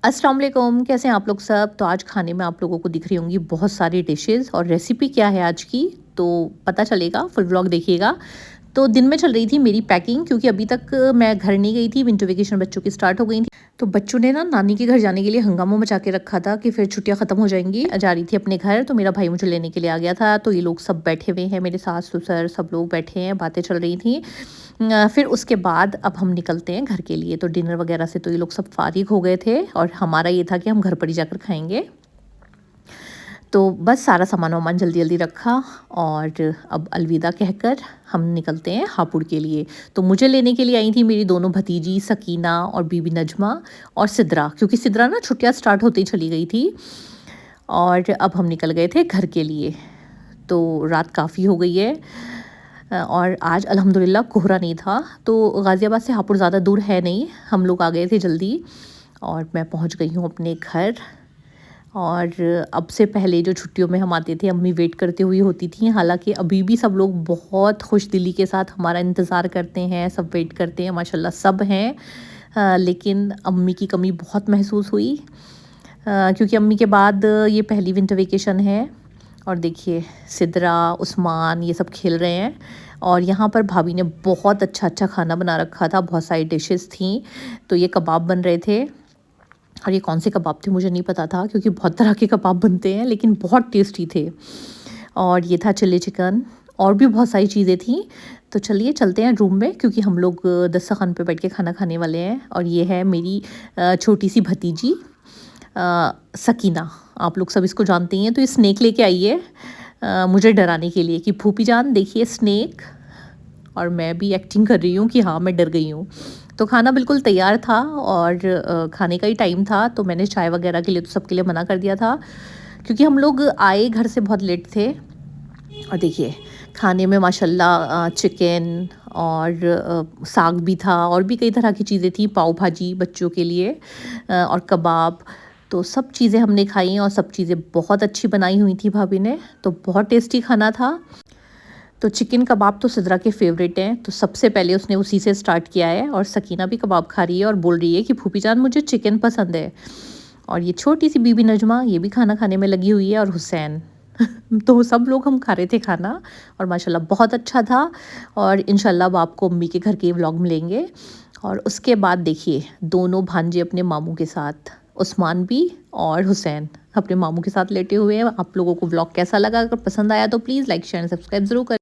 अस्सलाम वालेकुम, कैसे हैं आप लोग सब। तो आज खाने में आप लोगों को दिख रही होंगी बहुत सारी डिशेस और रेसिपी क्या है आज की, तो पता चलेगा, फुल व्लॉग देखिएगा। तो दिन में चल रही थी मेरी पैकिंग, क्योंकि अभी तक मैं घर नहीं गई थी। विंटर वेकेशन बच्चों की स्टार्ट हो गई थी, तो बच्चों ने ना नानी के घर जाने के लिए हंगामा मचा के रखा था कि फिर छुट्टियां ख़त्म हो जाएंगी। जा रही थी अपने घर, तो मेरा भाई मुझे लेने के लिए आ गया था। तो ये लोग सब बैठे हुए हैं, मेरे सास ससुर सब लोग बैठे हैं, बातें चल रही थी। फिर उसके बाद अब हम निकलते हैं घर के लिए। तो डिनर वगैरह से तो ये लोग सब फारिग हो गए थे और हमारा ये था कि हम घर पर ही जाकर खाएंगे। तो बस सारा सामान वामान जल्दी जल्दी रखा और अब अलविदा कहकर हम निकलते हैं हापुड़ के लिए। तो मुझे लेने के लिए आई थी मेरी दोनों भतीजी सकीना और बीबी नजमा और सिद्रा, क्योंकि सिद्रा ना छुट्टियां स्टार्ट होते ही चली गई थी। और अब हम निकल गए थे घर के लिए। तो रात काफ़ी हो गई है और आज अल्हम्दुलिल्लाह कोहरा नहीं था। तो गाज़ियाबाद से हापुड़ ज़्यादा दूर है नहीं, हम लोग आ गए थे जल्दी और मैं पहुंच गई हूँ अपने घर। और अब से पहले जो छुट्टियों में हम आते थे, अम्मी वेट करते हुई होती थी। हालांकि अभी भी सब लोग बहुत खुश दिली के साथ हमारा इंतज़ार करते हैं, सब वेट करते हैं, माशाल्लाह सब हैं। लेकिन अम्मी की कमी बहुत महसूस हुई, क्योंकि अम्मी के बाद ये पहली विंटर वेकेशन है। और देखिए सिद्रा उस्मान ये सब खेल रहे हैं। और यहाँ पर भाभी ने बहुत अच्छा अच्छा खाना बना रखा था, बहुत सारी डिशेस थी। तो ये कबाब बन रहे थे, और ये कौन से कबाब थे मुझे नहीं पता था, क्योंकि बहुत तरह के कबाब बनते हैं, लेकिन बहुत टेस्टी थे। और ये था चिल्ली चिकन, और भी बहुत सारी चीज़ें थी। तो चलिए चलते हैं रूम में, क्योंकि हम लोग दस्तरखान पे बैठ के खाना खाने वाले हैं। और ये है मेरी छोटी सी भतीजी सकीना, आप लोग सब इसको जानते ही हैं। तो ये स्नैक लेके आई है मुझे डराने के लिए कि फूफी जान देखिए स्नैक। और मैं भी एक्टिंग कर रही हूँ कि हाँ मैं डर गई हूँ। तो खाना बिल्कुल तैयार था और खाने का ही टाइम था। तो मैंने चाय वगैरह के लिए तो सबके लिए मना कर दिया था, क्योंकि हम लोग आए घर से बहुत लेट थे। और देखिए खाने में माशाल्लाह चिकन और साग भी था, और भी कई तरह की चीज़ें थी, पाव भाजी बच्चों के लिए और कबाब। तो सब चीज़ें हमने खाई और सब चीज़ें बहुत अच्छी बनाई हुई थी भाभी ने। तो बहुत टेस्टी खाना था। तो चिकन कबाब तो सिद्रा के फेवरेट हैं, तो सबसे पहले उसने उसी से स्टार्ट किया है। और सकीना भी कबाब खा रही है और बोल रही है कि फूफी जान मुझे चिकन पसंद है। और ये छोटी सी बीबी नजमा ये भी खाना खाने में लगी हुई है, और हुसैन तो सब लोग हम खा रहे थे खाना, और माशाल्लाह बहुत अच्छा था। और इंशाल्लाह अब आपको अम्मी के घर के व्लॉग मिलेंगे। और उसके बाद देखिए दोनों भांजे अपने मामू के साथ, उस्मान भी और हुसैन अपने मामू के साथ लेटे हुए हैं। आप लोगों को व्लॉग कैसा लगा? अगर पसंद आया तो please like share and subscribe ज़रूर करें।